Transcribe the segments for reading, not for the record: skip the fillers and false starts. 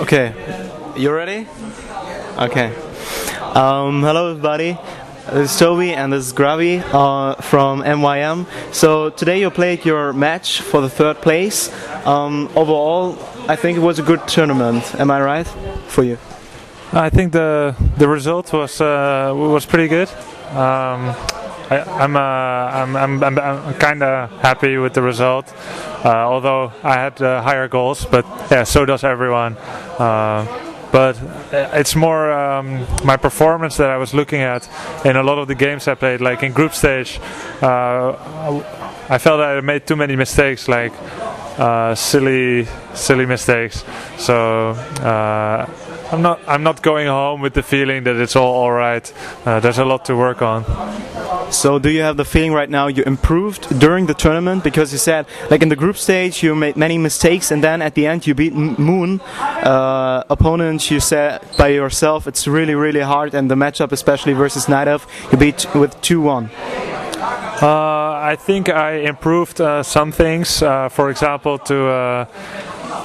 Okay, you ready? Okay. Hello everybody. This is Toby and this is Grubby from MYM. So today you played your match for the third place. Overall, I think it was a good tournament. Am I right? For you? I think the result was pretty good. I'm kind of happy with the result, although I had higher goals, but yeah, so does everyone. But it's more my performance that I was looking at in a lot of the games I played. Like in group stage, I felt I made too many mistakes, like silly mistakes. So I'm not going home with the feeling that it's all right. There's a lot to work on. So do you have the feeling right now you improved during the tournament? Because you said, like in the group stage you made many mistakes and then at the end you beat Moon, opponent you said by yourself it's really hard, and the matchup especially versus Nidov you beat with 2-1. I think I improved some things. For example,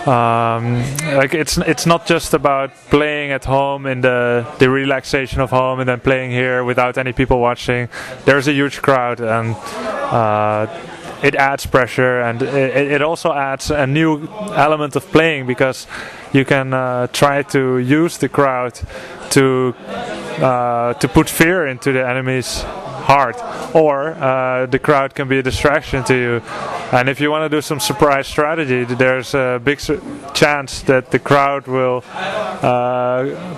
like it's not just about playing at home in the relaxation of home and then playing here without any people watching. There's a huge crowd and it adds pressure, and it also adds a new element of playing, because you can try to use the crowd to put fear into the enemy's heart, or the crowd can be a distraction to you. And if you want to do some surprise strategy, there's a big chance that the crowd will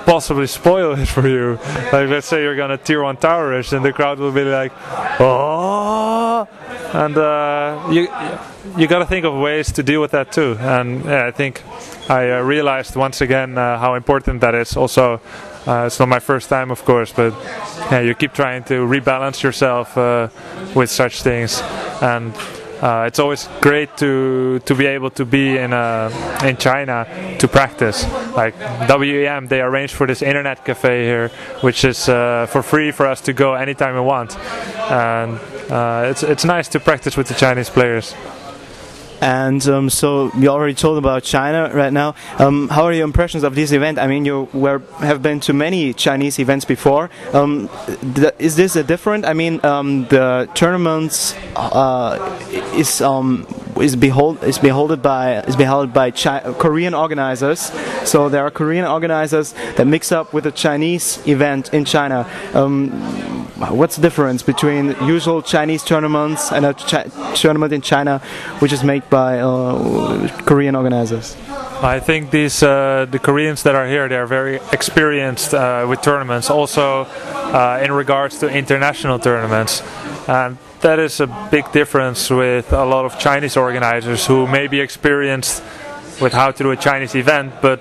possibly spoil it for you. Like let's say you're gonna tier 1 tower rush and the crowd will be like, oh, and you gotta think of ways to deal with that too. And yeah, I think I realized once again how important that is. Also, it's not my first time, of course, but yeah, you keep trying to rebalance yourself with such things, and it's always great to be able to be in China to practice. Like WEM, they arranged for this internet cafe here, which is for free for us to go anytime we want, and it's nice to practice with the Chinese players. And so you already told about China right now. How are your impressions of this event? I mean, you have been to many Chinese events before. Is this a different? I mean, the tournaments is beheld by Korean organizers. So there are Korean organizers that mix up with a Chinese event in China. What's the difference between usual Chinese tournaments and a tournament in China, which is made by Korean organizers? I think these the Koreans that are here, they are very experienced with tournaments, also in regards to international tournaments, and that is a big difference with a lot of Chinese organizers who may be experienced with how to do a Chinese event, but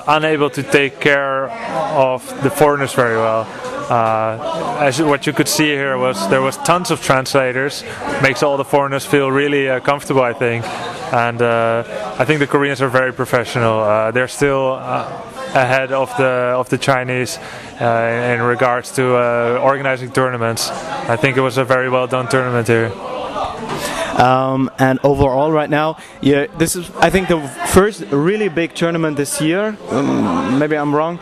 unable to take care of the foreigners very well. As what you could see here there was tons of translators, makes all the foreigners feel really comfortable, I think, and I think the Koreans are very professional. They're still ahead of the Chinese in regards to organizing tournaments. I think it was a very well done tournament here. And overall right now, yeah, this is I think the first really big tournament this year. Maybe I'm wrong.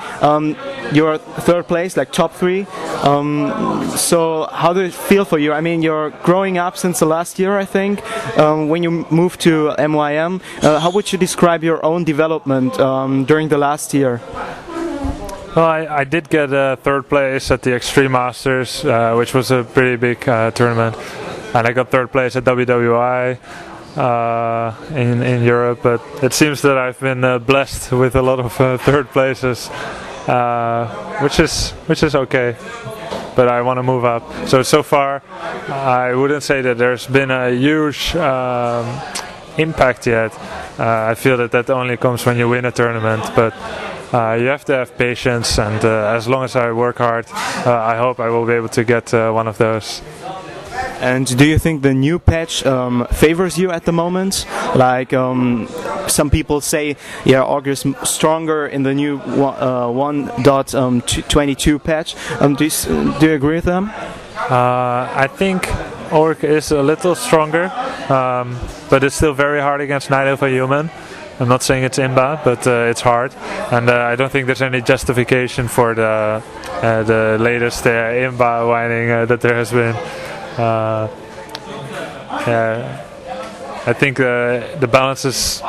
You're third place, like top 3. So how does it feel for you? I mean, you're growing up since the last year, I think. When you moved to MYM, how would you describe your own development during the last year? Well, I did get third place at the Extreme Masters, which was a pretty big tournament. And I got third place at WWI in Europe, but it seems that I've been blessed with a lot of third places, which is okay. But I want to move up. So far, I wouldn't say that there's been a huge impact yet. I feel that only comes when you win a tournament, but you have to have patience, and as long as I work hard, I hope I will be able to get one of those. And do you think the new patch favors you at the moment? Like some people say, yeah, Orc is stronger in the new 1.22 patch. Do you agree with them? I think Orc is a little stronger, but it's still very hard against Night of a Human. I'm not saying it's inbound, but it's hard, and I don't think there's any justification for the latest inbound whining that there has been. I think the balance is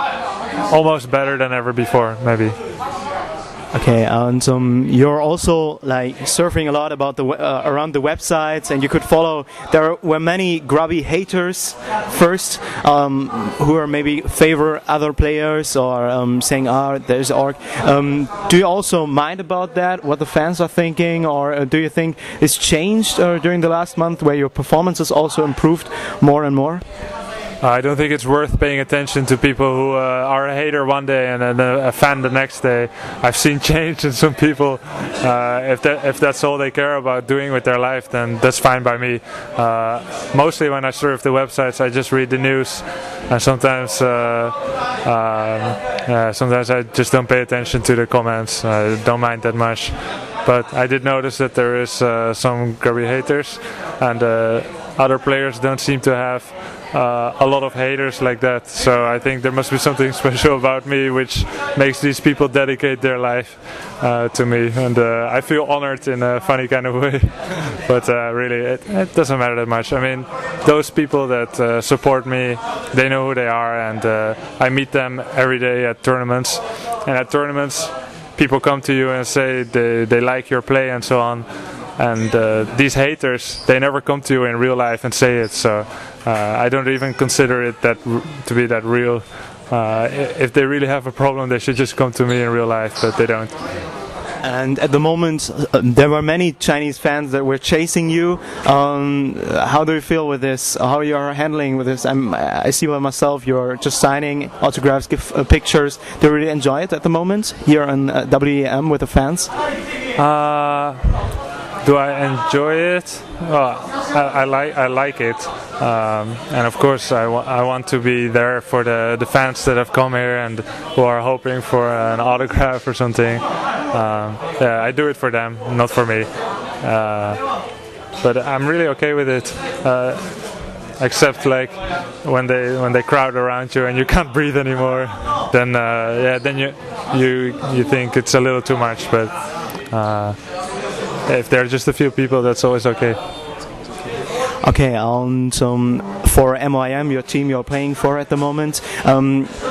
almost better than ever before, maybe. Okay, and you're also like surfing a lot about the around the websites, and you could follow. There were many grubby haters first, who are maybe favor other players or saying, "Ah, there's Orc." Do you also mind about that? What the fans are thinking, or do you think it's changed during the last month, where your performance has also improved more and more? I don't think it's worth paying attention to people who are a hater one day and then a fan the next day. I've seen change in some people. If that's all they care about doing with their life, then that's fine by me. Mostly when I surf the websites, I just read the news, and sometimes I just don't pay attention to the comments. I don't mind that much. But I did notice that there is some grubby haters, and other players don't seem to have a lot of haters like that. So I think there must be something special about me which makes these people dedicate their life to me, and I feel honored in a funny kind of way. But really, it doesn't matter that much. I mean, those people that support me, they know who they are, and I meet them every day at tournaments. And at tournaments, people come to you and say they like your play and so on. And these haters, they never come to you in real life and say it. So I don't even consider it to be that real. If they really have a problem, they should just come to me in real life, but they don't. And at the moment, there were many Chinese fans that were chasing you. How do you feel with this? How you are handling with this? I see by myself you're just signing autographs, give pictures. Do you really enjoy it at the moment here on WEM with the fans? Do I enjoy it? Well, I like it, and of course I want to be there for the fans that have come here and who are hoping for an autograph or something. Yeah, I do it for them, not for me. But I'm really okay with it. Except like when they crowd around you and you can't breathe anymore, then then you think it's a little too much. But if there are just a few people, that's always okay. Okay, and for MYM, your team you're playing for at the moment,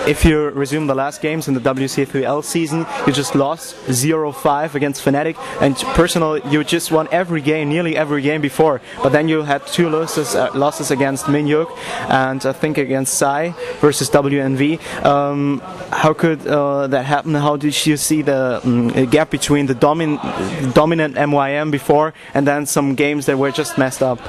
if you resume the last games in the WC3L season, you just lost 0-5 against Fnatic, and personally, you just won every game, nearly every game before, but then you had two losses against Minyuk and I think against Psy versus WNV. How could that happen? How did you see the gap between the dominant MYM before and then some games that were just messed up?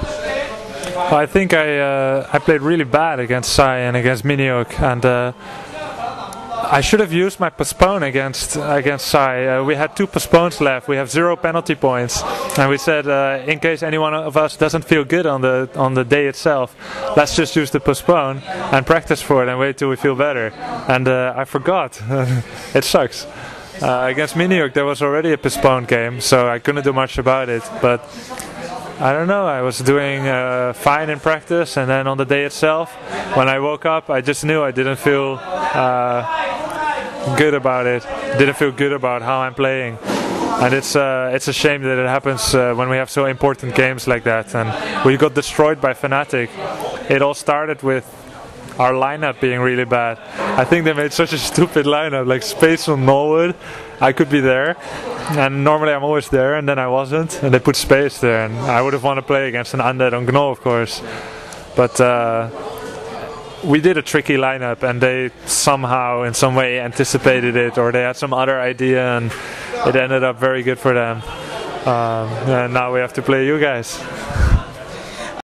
Well, I think I played really bad against Psy and against Miniok, and I should have used my postpone against Psy. We had 2 postpones left. We have 0 penalty points, and we said in case any one of us doesn't feel good on the day itself, let's just use the postpone and practice for it and wait till we feel better. And I forgot. It sucks. Against Miniok there was already a postponed game, so I couldn't do much about it. But I don't know, I was doing fine in practice, and then on the day itself, when I woke up, I just knew I didn't feel good about it. Didn't feel good about how I'm playing. And it's a shame that it happens when we have so important games like that. And we got destroyed by Fnatic. It all started with our lineup being really bad. I think they made such a stupid lineup, like Space on Norwood. I could be there, and normally I'm always there, and then I wasn't, and they put Space there, and I would have wanted to play against an Undead on Gno, of course. But we did a tricky lineup, and they somehow, in some way, anticipated it, or they had some other idea, and it ended up very good for them. And now we have to play you guys.